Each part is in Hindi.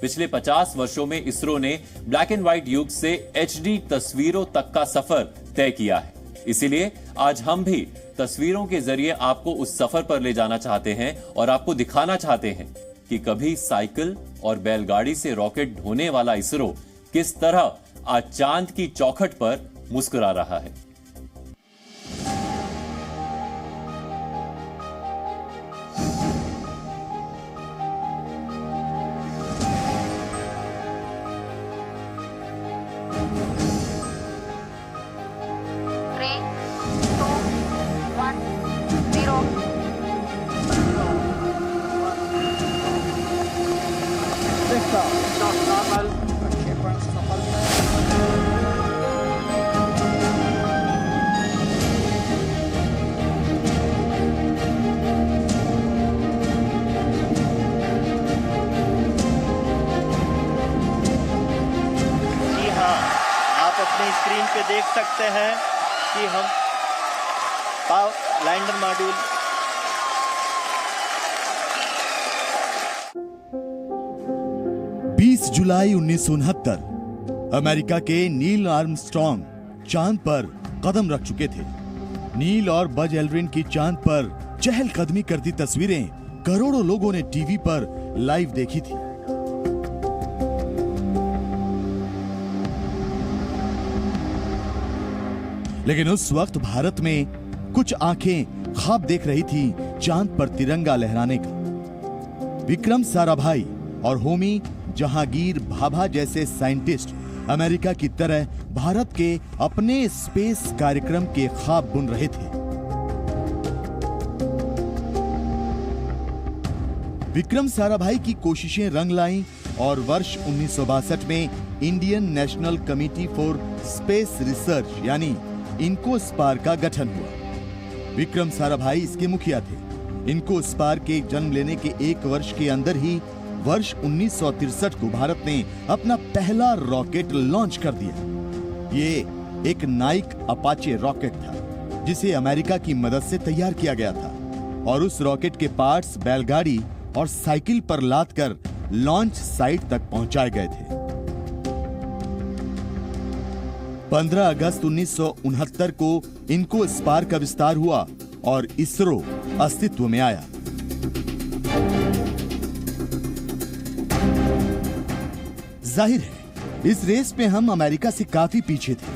पिछले 50 वर्षों में इसरो ने ब्लैक एंड व्हाइट युग से HD तस्वीरों तक का सफर तय किया है। इसीलिए आज हम भी तस्वीरों के जरिए आपको उस सफर पर ले जाना चाहते हैं और आपको दिखाना चाहते हैं कि कभी साइकिल और बैलगाड़ी से रॉकेट ढोने वाला इसरो किस तरह आज चांद की चौखट पर मुस्कुरा रहा है। स्क्रीन पे देख सकते हैं कि हम लैंडर मॉड्यूल जुलाई 1969 अमेरिका के नील आर्मस्ट्रॉन्ग चांद पर कदम रख चुके थे। नील और बज एल्ड्रिन की चांद पर चहलकदमी करती तस्वीरें करोड़ों लोगों ने टीवी पर लाइव देखी थी। लेकिन उस वक्त भारत में कुछ आंखें ख्वाब देख रही थी चांद पर तिरंगा लहराने का। विक्रम साराभाई और होमी जहांगीर भाभा जैसे साइंटिस्ट अमेरिका की तरह भारत के अपने स्पेस कार्यक्रम के ख्वाब बुन रहे थे। विक्रम साराभाई की कोशिशें रंग लाईं और वर्ष 1962 में Indian national committee for space research यानी इनकोस्पार का गठन हुआ। विक्रम साराभाई इसके मुखिया थे। इनकोस्पार के जन्म लेने के एक वर्ष के अंदर ही वर्ष 1963 को भारत ने अपना पहला रॉकेट लॉन्च कर दिया। ये एक नाइक अपाचे रॉकेट था जिसे अमेरिका की मदद से तैयार किया गया था और उस रॉकेट के पार्ट्स बैलगाड़ी और साइकिल पर लादकर लॉन्च साइट तक पहुंचाए गए थे। 15 अगस्त 1969 को इनकोस्पार का विस्तार हुआ और इसरो अस्तित्व में आया। जाहिर है इस रेस में हम अमेरिका से काफी पीछे थे,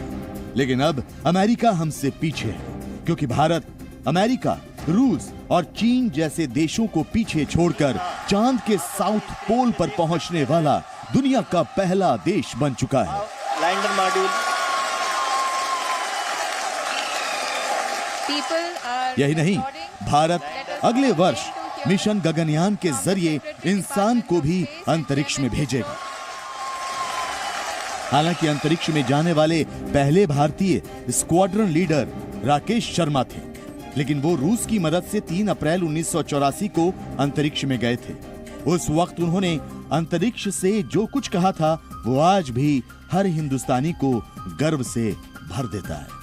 लेकिन अब अमेरिका हमसे पीछे है क्योंकि भारत अमेरिका, रूस और चीन जैसे देशों को पीछे छोड़कर चांद के साउथ पोल पर पहुंचने वाला दुनिया का पहला देश बन चुका है। लैंडर मॉड्यूल यही नहीं, भारत अगले वर्ष मिशन गगनयान के जरिए इंसान को भी अंतरिक्ष में भेजेगा। हालांकि अंतरिक्ष में जाने वाले पहले भारतीय स्क्वाड्रन लीडर राकेश शर्मा थे, लेकिन वो रूस की मदद से 3 अप्रैल 1984 को अंतरिक्ष में गए थे। उस वक्त उन्होंने अंतरिक्ष से जो कुछ कहा था वो आज भी हर हिंदुस्तानी को गर्व से भर देता है।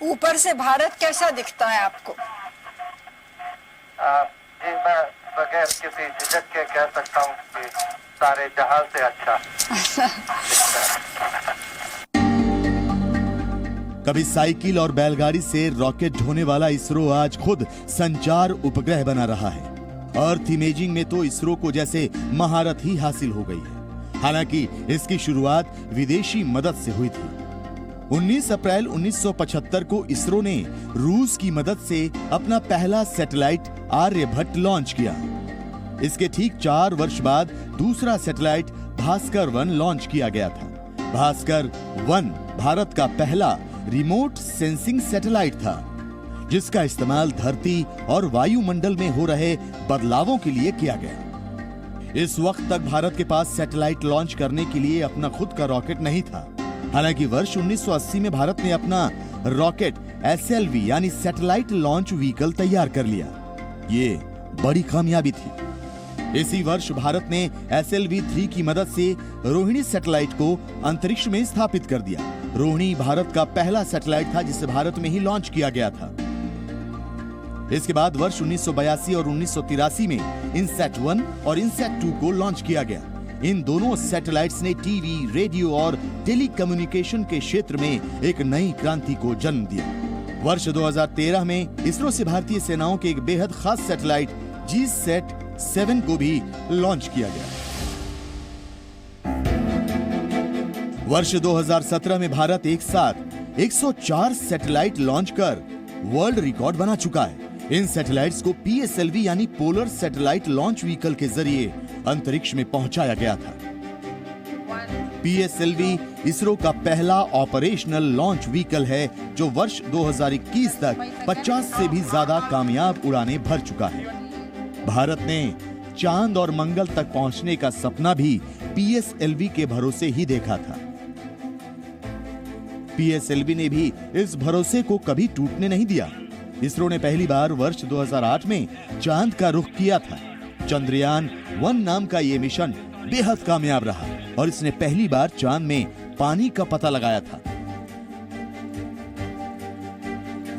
ऊपर से भारत कैसा दिखता है आपको? मैं बगैर किसी झिझक के कह सकता हूँ कि सारे जहां से अच्छा कभी साइकिल और बैलगाड़ी से रॉकेट ढोने वाला इसरो आज खुद संचार उपग्रह बना रहा है। अर्थ इमेजिंग में तो इसरो को जैसे महारत ही हासिल हो गई है। हालांकि इसकी शुरुआत विदेशी मदद से हुई थी। 19 अप्रैल 1975 को इसरो ने रूस की मदद से अपना पहला सैटेलाइट आर्यभट्ट लॉन्च किया। इसके ठीक 4 वर्ष बाद दूसरा सैटेलाइट भास्कर 1 लॉन्च किया गया था। भास्कर 1 भारत का पहला रिमोट सेंसिंग सैटेलाइट था जिसका इस्तेमाल धरती और वायुमंडल में हो रहे बदलावों के लिए किया गया। इस वक्त तक भारत के पास सैटेलाइट लॉन्च करने के लिए अपना खुद का रॉकेट नहीं था। हालांकि वर्ष 1980 में भारत ने अपना रॉकेट SLV यानी सैटेलाइट लॉन्च व्हीकल तैयार कर लिया। ये बड़ी कामयाबी थी। इसी वर्ष भारत ने SLV-3 की मदद से रोहिणी सैटेलाइट को अंतरिक्ष में स्थापित कर दिया। रोहिणी भारत का पहला सैटेलाइट था जिसे भारत में ही लॉन्च किया गया था। इसके बाद वर्ष 1982 और 1983 में इनसैट 1 और इनसैट 2 को लॉन्च किया गया। इन दोनों सैटेलाइट्स ने टीवी, रेडियो और टेलीकम्युनिकेशन के क्षेत्र में एक नई क्रांति को जन्म दिया। वर्ष 2013 में इसरो से भारतीय सेनाओं के एक बेहद खास सैटेलाइट जीसैट 7 को भी लॉन्च किया गया। वर्ष 2017 में भारत एक साथ 104 सैटेलाइट लॉन्च कर वर्ल्ड रिकॉर्ड बना चुका है। इन सैटेलाइट्स को PSLV यानी पोलर सैटेलाइट लॉन्च व्हीकल के जरिए अंतरिक्ष में पहुंचाया गया था। PSLV इसरो का पहला ऑपरेशनल लॉन्च व्हीकल है जो वर्ष 2021 तक 50 से भी ज्यादा कामयाब उड़ानें भर चुका है। भारत ने चांद और मंगल तक पहुंचने का सपना भी PSLV के भरोसे ही देखा था। PSLV ने भी इस भरोसे को कभी टूटने नहीं दिया। इसरो ने पहली बार वर्ष 2008 में चांद का रुख किया था। चंद्रयान 1 नाम का ये मिशन बेहद कामयाब रहा और इसने पहली बार चांद में पानी का पता लगाया था।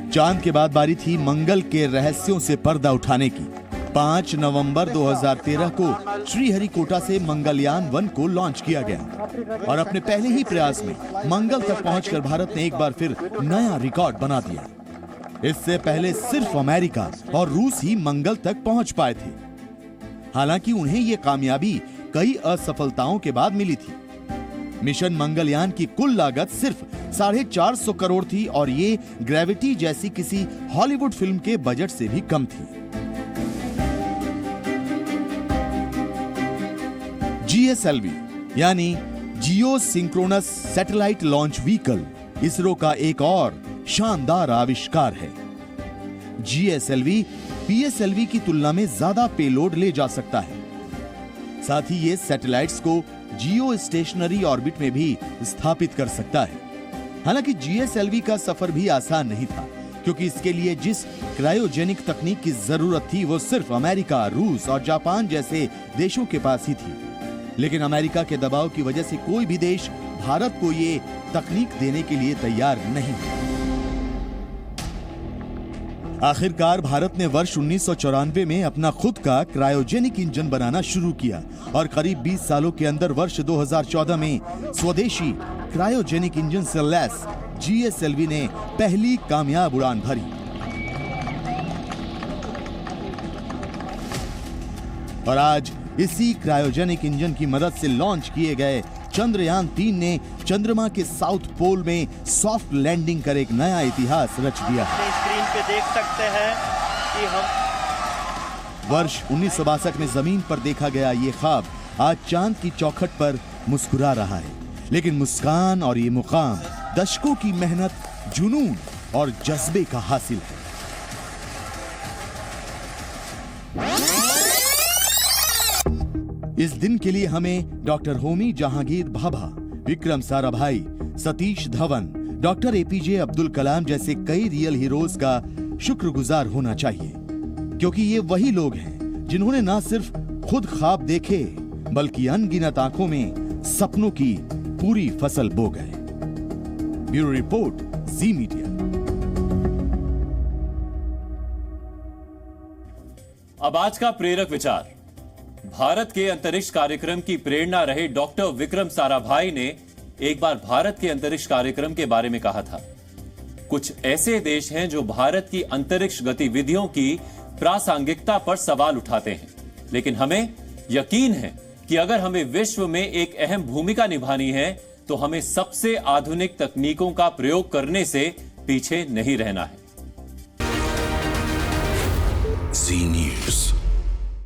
चांद के बाद बारी थी मंगल के रहस्यों से पर्दा उठाने की। 5 नवंबर 2013 को श्रीहरिकोटा से मंगलयान 1 को लॉन्च किया गया और अपने पहले ही प्रयास में मंगल तक पहुंचकर भारत ने एक बार फिर नया रिकॉर्ड बना दिया। इससे पहले सिर्फ अमेरिका और रूस ही मंगल तक पहुंच पाए थे। हालांकि उन्हें यह कामयाबी कई असफलताओं के बाद मिली थी। मिशन मंगलयान की कुल लागत सिर्फ 450 करोड़ थी और ये ग्रेविटी जैसी किसी हॉलीवुड फिल्म के बजट से भी कम थी। GSLV यानी geosynchronous satellite launch vehicle ISRO का एक और शानदार आविष्कार है। GSLV PSLV की तुलना में ज्यादा पेलोड ले जा सकता है। साथ ही ये सैटेलाइट्स को जियो स्टेशनरी ऑर्बिट में भी स्थापित कर सकता है। हालांकि GSLV का सफर भी आसान नहीं था, क्योंकि इसके लिए जिस क्रायोजेनिक तकनीक की जरूरत थी वो सिर्फ अमेरिका, रूस और जापान जैसे देशों के पास ही थी। लेकिन अमेरिका के दबाव की वजह से कोई भी देश भारत को ये तकनीक देने के लिए तैयार नहीं। आखिरकार भारत ने वर्ष 1994 में अपना खुद का क्रायोजेनिक इंजन बनाना शुरू किया और करीब 20 सालों के अंदर वर्ष 2014 में स्वदेशी क्रायोजेनिक इंजन से लैस GSLV ने पहली कामयाब उड़ान भरी। और आज इसी क्रायोजेनिक इंजन की मदद से लॉन्च किए गए चंद्रयान 3 ने चंद्रमा के साउथ पोल में सॉफ्ट लैंडिंग कर एक नया इतिहास रच दिया है। स्क्रीन पे देख सकते हैं कि हम वर्ष 1962 में जमीन पर देखा गया ये ख्वाब आज चांद की चौखट पर मुस्कुरा रहा है। लेकिन मुस्कान और ये मुकाम दशकों की मेहनत, जुनून और जज्बे का हासिल है। इस दिन के लिए हमें doctor Homi Jehangir Bhabha, Vikram Sarabhai, Satish Dhawan, doctor APJ Abdul Kalam जैसे कई रियल हीरोज का शुक्रगुजार होना चाहिए, क्योंकि ये वही लोग हैं जिन्होंने न सिर्फ खुद ख्वाब देखे बल्कि अनगिनत आंखों में सपनों की पूरी फसल बो गए। ब्यूरो रिपोर्ट, जी मीडिया। अब आज का प्रेरक विचार। भारत के अंतरिक्ष कार्यक्रम की प्रेरणा रहे डॉक्टर विक्रम साराभाई ने एक बार भारत के अंतरिक्ष कार्यक्रम के बारे में कहा था, कुछ ऐसे देश हैं जो भारत की अंतरिक्ष गतिविधियों की प्रासंगिकता पर सवाल उठाते हैं, लेकिन हमें यकीन है कि अगर हमें विश्व में एक अहम भूमिका निभानी है तो हमें सबसे आधुनिक तकनीकों का प्रयोग करने से पीछे नहीं रहना है। जी न्यूज़।